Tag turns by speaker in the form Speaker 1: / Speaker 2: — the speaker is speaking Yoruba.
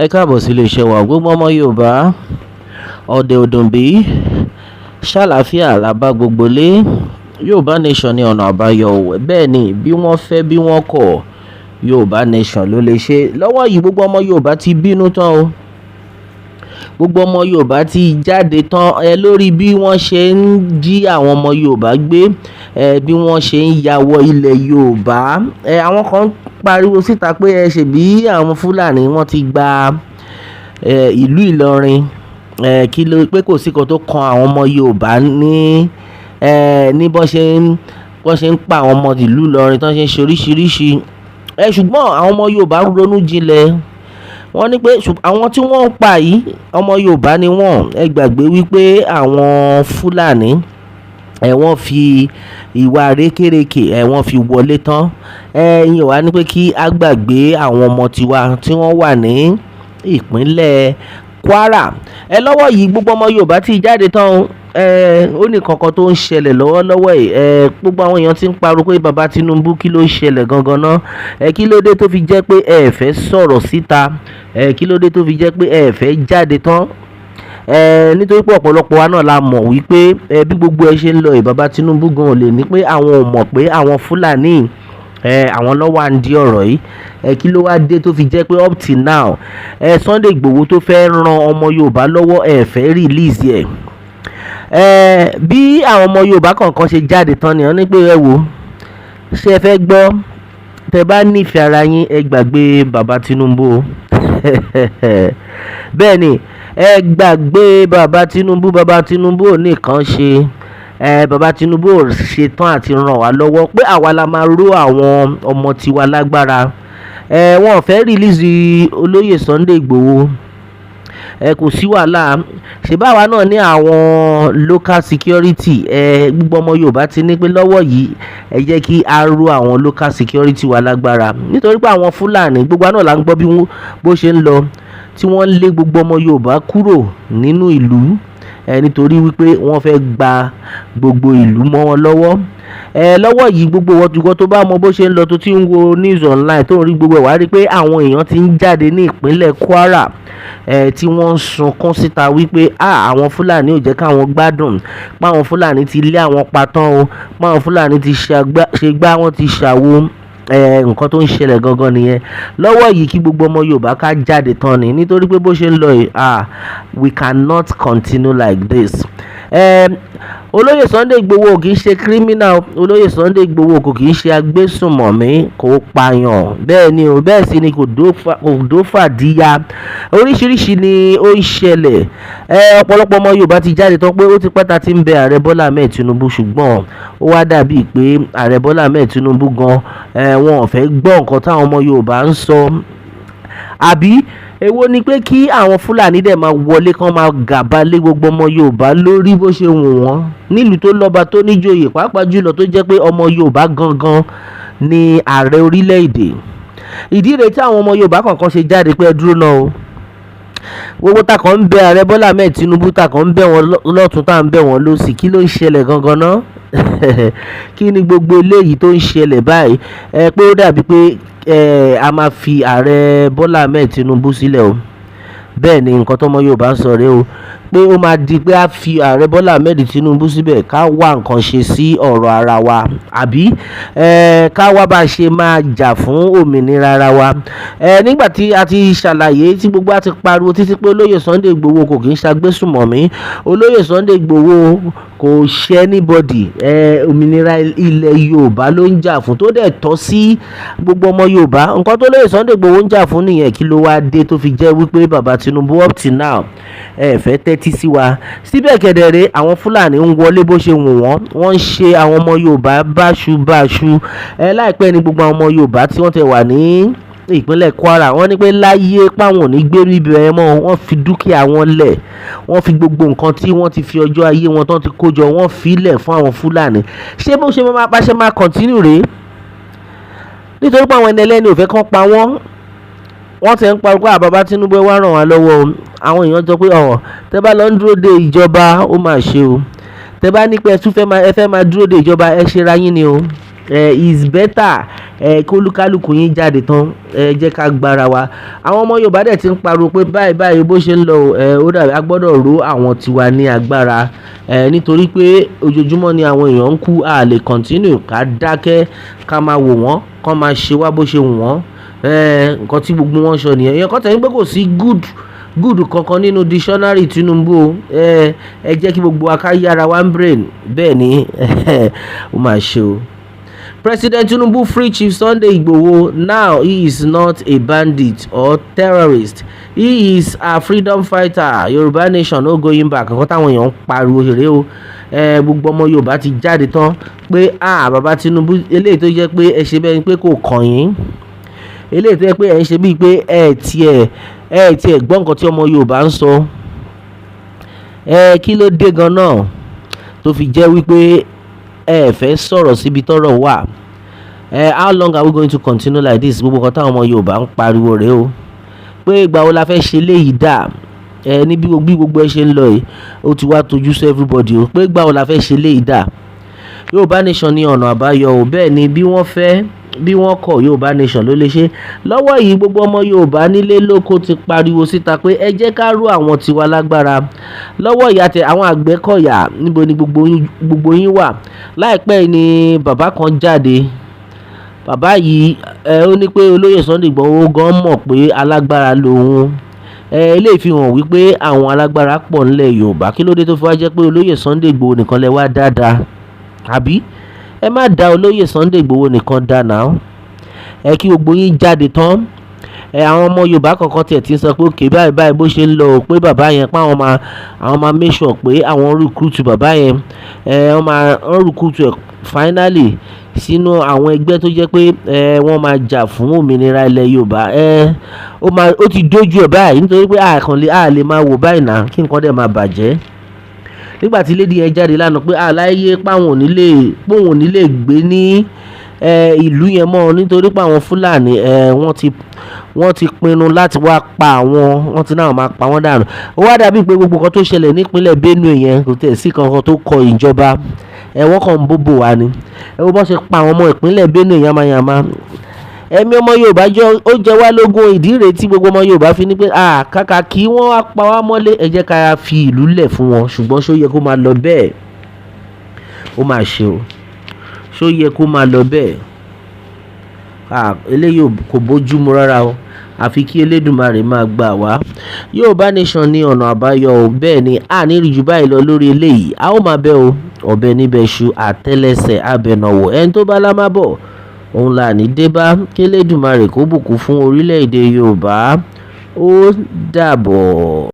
Speaker 1: Ẹ káàbọ̀ sí iléeṣẹ́ wa gbogbo ọmọ Yorùbá ọ̀dẹ̀ òdùnbí ṣàlàáfíà la bá gbogbo lé. Yorùbá nation ní ọ̀nà àbáyọ bẹ́ẹ̀ ni bí wọ́n fẹ́ bí wọ́n kọ̀ Yorùbá nation ló lè ṣe. Lọ́wọ́ yìí gbogbo ọmọ Yorùbá ti bínú tán o, gbogbo ọmọ Yorùbá ti jáde tán lórí bí wọ́n ṣe ń jí àwọn ọmọ Yorùbá gbé, bí wọ́n ṣe ń ya wọ ilẹ̀ Yorùbá. Àwọn kan pariwo síta pé ṣebí àwọn Fúlàní wọ́n ti gba ìlú Ìlọrin, kí ló pé kò sí kan tó kan àwọn ọmọ Yorùbá ní bọ́n ṣe ń pa àwọn ọmọ ìlú Ìlọrin tán ṣe ń ṣe oríṣiríṣi. Ṣùgbọ́n àwọn ọmọ Yorùbá ronú jinlẹ̀, wọ́n ní pé àwọn tí wọ́n ń pa yìí ọmọ Yorùbá ni wọ́n. Ẹ gbàgbé wípé àwọn Fúlàní wọ́n fi ìwà rékèrèkè wọ́n fi wọlé tán. Ìyẹn wá ní pé kí a gbàgbé àwọn ọmọ tiwa tí wọ́n wà ní ìpínlẹ̀ Kwara. Lọ́wọ́ yìí gbogbo ọmọ Yorùbá ti jáde tán. Ó ní kankan tó ń ṣẹlẹ̀ lọ́wọ́lọ́wọ́ yìí. Gbogbo àwọn èèyàn ti ń pariwo pé bàbá Tinubu kí ló ń ṣẹlẹ̀ gangan náà. Kí ló dé tó fi jẹ́ pé ẹ fẹ́ sọ̀rọ̀ síta, kí ló dé tó fi jẹ́ pé ẹ fẹ́ jáde tán. Nítorí pé ọ̀pọ̀lọpọ̀ wa náà la mọ̀ wípé bí gbogbo ẹ ṣe ń lọ bàbá Tinubu gan ò lè ní pé àwọn ò mọ̀ pé àwọn Fúlàní àwọn ló wà ń di ọ̀rọ̀ yìí. Kí ló wá dé tó fi jẹ́ pé up till now Sunday Gbogbo tó fẹ́ ran ọmọ Yorùbá lọ́wọ́ ẹ fẹ́ release ẹ̀. Bí àwọn ọmọ Yorùbá kọ̀ọ̀kan ṣe jáde tán ni wọ́n ní pé ẹ wò ṣé ẹ fẹ́ gbọ́, tẹ bá nífẹ̀ẹ́ ara yín ẹ gbàgbé bàbá Tinubu. Bẹ́ẹ̀ ni ẹ gbàgbé bàbá Tinubu ò nìkan ṣe. Bàbá Tinubu ò ṣetán àti ràn wá lọ́wọ́ pé àwa la máa ró àwọn ọmọ tiwa lágbára. Wọn ò fẹ́ release olóyè Sunday Gbogbo. Kò sí wàhálà, ṣèbá àwa náà ní àwọn local security. Gbogbo ọmọ Yorùbá ti ní pé lọ́wọ́ yìí ẹ jẹ́ kí a ró àwọn local security wa lágbára. Nítorí pé àwọn Fúlàní gbogbo náà la ń gbọ́ bó ṣe ń lọ, tí wọ́n lé gbogbo ọmọ Yorùbá kúrò nínú ìlú nítorí wípé wọ́n fẹ́ gba gbogbo ìlú mọ́ wọn lọ́wọ́. Lọ́wọ́ yìí gbogbo wọ́n tó bá mọ bó ṣe ń lọ tó ti ń wo news online tó ń rí gbogbo ẹ̀ wá rí pé àwọn èèyàn ti ń jáde ní ìpínlẹ̀ Kwara tí wọ́n ń sunkún síta wípé àwọn Fúlàní ò jẹ́ káwọn gbádùn, pé àwọn Fúlàní ti lé àwọn patán o, pé àwọn Fúlàní ti ṣe gbá wọn ti ṣàwo. Nǹkan tó ń ṣẹlẹ̀ gangan nìyẹn. Lọ́wọ́ yìí kí gbogbo ọmọ Yorùbá ká jáde tán ni, nítorí pé bó ṣe ń lọ yìí we cannot continue like this. Olóyè Sunday Igboho kì í ṣe criminal, olóyè Sunday Igboho kò kì í ṣe agbésùnmọ̀mí, kò pààyàn, bẹ́ẹ̀ ni o, bẹ́ẹ̀ sì ni kò dófàdíyà. Oríṣiríṣi ni ó ń ṣẹlẹ̀. Ọ̀pọ̀lọpọ̀ ọmọ Yorùbá ti jáde tán pé ó ti pẹ́ ta ti ń bẹ ààrẹ Bọ́lá Ahmed Tinubu, ṣùgbọ́n ó wá dàbíi pé ààrẹ Bọ́lá Ahmed Tinubu gan wọn ò fẹ́ gbọ́ nǹkan táwọn ọmọ Yorùbá ń sọ. Àbí èwo ni pé kí àwọn Fúlàní dẹ̀ máa wọlé kán máa gàba lé gbogbo ọmọ Yorùbá lórí bó ṣe wù wọ́n nílùú tó lọ́ba tó níjòyè, pàápàá jùlọ tó jẹ́ pé ọmọ Yorùbá gangan ni ààrẹ orílẹ̀-èdè. Ìdí rèé tí àwọn ọmọ Yorùbá kọ̀ọ̀kan ṣe jáde pé dúró náà o, gbogbo ta kàn ń bẹ ààrẹ Bọ́lá Ahmed Tinubu, ta kàn ń bẹ wọn lọ́tún, ta ń bẹ wọn lósì, kí ló ń ṣẹlẹ̀ gangan náà? Kí ni gbogbo eléyìí tó ń ṣẹlẹ̀ báyìí? Pé ó dàbí pé a máa fi ààrẹ Bọ́lá Ahmed Tinubu sílẹ̀ o. Bẹ́ẹ̀ ni nǹkan tọ́mọ Yorùbá ń sọ rèé o, pé ó máa di pé a fi ààrẹ Bọ́lá Ahmed Tinubu síbẹ̀ ká wá nǹkan ṣe sí ọ̀rọ̀ ara wa, àbí ká wá bá ṣe máa jà fún òmìnira ara wa. Nígbà tí a ti ṣàlàyé tí gbogbo a ti pariwo títí pé olóyè Sunday Igboho kò kì í ṣagbésùnmọ̀mí, olóyè Sunday Igboho kò ṣe anybody, òmìnira ilẹ̀ Yorùbá ló ń jà fún, tó dẹ̀ tọ́ sí gbogbo ọmọ Yorùbá. Nǹkan tó lóyè Sunday Igboho ń jà fún nìyẹn. Kí ló wá dé tó fi jẹ́ wípé bàbá Tinubu up till now fẹ́ tẹ́tí sí wa? Síbẹ̀ kẹ̀dẹ̀rẹ́ àwọn Fúlàní ń wọlé bó ṣe wù wọ́n, wọ́n ń ṣe àwọn ọmọ Yorùbá báṣubàṣu. Láìpẹ́ ni gbogbo àwọn ọmọ Yorùbá tí wọ́n ti wà ní ìpínlẹ̀ Kwara wọ́n ní pé láyé páwọn ò ní gbé níbẹ̀ mọ́, wọ́n fi dúkìá wọn lẹ̀, wọ́n fi gbogbo nǹkan tí wọ́n ti fi ọjọ́ ayé wọn tán ti kó jọ wọ́n fi lẹ̀ fún àwọn Fúlàní. Ṣé bó ṣe máa bá ṣe máa continue rèé? Nítorí pé àwọn ẹni ẹlẹ́ni ò fẹ́ kán pa wọ́n. Wọ́n ti ń pariwo pé bàbá Tinubu wá ràn wá lọ́wọ́ o. Àwọn èèyàn sọ pé tẹ́ bá lọ ń dúró de ìjọba ó máa ṣe o, tẹ́ bá ní pé ẹ fẹ́ máa dúró de ìjọba ẹ ṣe ra yín ni o. is better kólúkálùkù yín jáde tán jẹ́ ká gbára wa. Àwọn ọmọ Yorùbá dẹ̀ ti ń pariwo pé báyìí báyìí bó ṣe ń lọ ó dàbí a gbọ́dọ̀ ró àwọn tiwa ní agbára nítorí pé ojoojúmọ́ ni àwọn èèyàn ń kú, a lè continue ká dákẹ́ ká máa wò wọ́n kán máa ṣe wá bó ṣe wù wọ́n. Nǹkan tí gbogbo wọn sọ nìyẹn. Èèyàn kan tẹ̀ ní pé kò sí good kankan nínú dictionary Tinubu o. Ẹ jẹ́ kí gbogbo wa ká yára one brain. Bẹ́ẹ̀ ni ó máa ṣe o. President Tinubu free Chief Sunday Gbogbo. Now he is not a bandit or terrorist. He is a freedom fighter. Yoruba nation no going back. Nǹkan táwọn èèyàn ń pariwo ṣeré o. Gbogbo ọmọ Yorùbá ti jáde tán pé bàbá Tinubu eléyìí tó jẹ́ pé ẹ ṣe bẹ́ẹ̀ ni pé kò kàn yín. Eléyìí tó jẹ́ pé ẹ ń ṣe bíi pé ẹ tiẹ̀ gbọ́ nǹkan tí ọmọ Yorùbá ń sọ. Kí ló dé gan náà tó fi jẹ́ wípé ẹ fẹ́ sọ̀rọ̀ síbi tọ́rọ̀ wà? How long are we going to continue like this? Gbogbo nǹkan táwọn ọmọ Yorùbá ń pariwo rèé o pé ìgbà wo la fẹ́ ṣe léyìí dà ní bí gbogbo ẹ ṣe ń lọ yìí ó ti wá tojú sí everybody o pé ìgbà wo la fẹ́ ṣe léyìí dà. Yorùbá nation ní ọ̀nà àbáyọ o. Bẹ́ẹ̀ ni bí wọ́n fẹ́ bí wọ́n kọ̀ Yorùbá nation ló lè ṣe. Lọ́wọ́ yìí gbogbo ọmọ Yorùbá nílé lóko ti pariwo síta pé ẹ jẹ́ ká ró àwọn tiwa lágbára. Lọ́wọ́ ìyá tẹ àwọn Àgbẹ̀kọ̀yà níbo ni gbogbo yín wà? Láìpẹ́ ni bàbá kan jáde. Bàbá yìí ó ní pé olóyè Sunday Igboho gan mọ̀ pé alágbára lòun. Eléyìí fi hàn wípé àwọn alágbára pọ̀ nílẹ̀ Yorùbá. Kí ló dé tó fi wá jẹ́ pé olóyè Sunday Igboho nìkan lẹ wá dáadáa? Àbí ẹ má dá olóyè Sunday Igboho nìkan dá náà. Kí gbogbo yín jáde tán. Àwọn ọmọ Yorùbá kankan tiẹ̀ ti ń sọ pé òkè báyìí báyìí bó ṣe ń lọ pé bàbá yẹn pé àwọn máa make sure pé àwọn recruit bàbá yẹn wọ́n máa recruit ẹ̀ finally sínú àwọn ẹgbẹ́ tó jẹ́ pé wọ́n máa jà fún òmìnira ilẹ̀ Yorùbá. Ó ti dójú ẹ̀ báyìí nítorí pé a lè máa wò báyìí náà kí nǹkan dẹ̀ máa bàjẹ́. Nígbà tí lady yẹn jáde lánàá pé aláyé páwọn ò ní lè gbé ní ìlú yẹn mọ́ nítorí pé àwọn Fúlàní wọ́n ti pinnu láti wá pa àwọn, wọ́n ti náà máa pa wọ́n dànù. Ó wá dàbí pé gbogbo nǹkan tó ṣẹlẹ̀ nípínlẹ̀ Benue yẹn kò tẹ̀ sí kankan tó kọ ìjọba. Wọ́n kàn ń bóbò wá ni. Wo bọ́n ṣe pa àwọn ọmọ ìpínlẹ̀ Benue yamayama. Ẹ̀mí ọmọ Yorùbá ó jẹ wá lógún. Ìdí rèé tí gbogbo ọmọ Yorùbá fi ní pé kàkà kí wọ́n wá pa wá mọ́lé ẹ jẹ́ ká fi ìlú lẹ̀ fún wọn. Ṣùgbọ́n ṣó yẹ kó máa lọ bẹ́ẹ̀? Ó máa ṣe o. Ṣó yẹ kó máa lọ bẹ́ẹ̀? Eléyìí kò bójúmu rárá o. Àfi kí Elédùmarè máa gbà wá. Yorùbá nation ní ọ̀nà àbáyọ o. Bẹ́ẹ̀ ni ní rí jù báyìí lọ lórí eléyìí. A ó máa bẹ́ o. Ọ̀bẹ níbẹ̀ ṣu àtẹ́lẹsẹ̀ abẹnàwò. Ẹni tó bá lámà bọ̀ òun là ní dé bá. Kí Elédùmarè kó bùkún fún orílẹ̀-èdè Yorùbá. Ó dàbọ̀.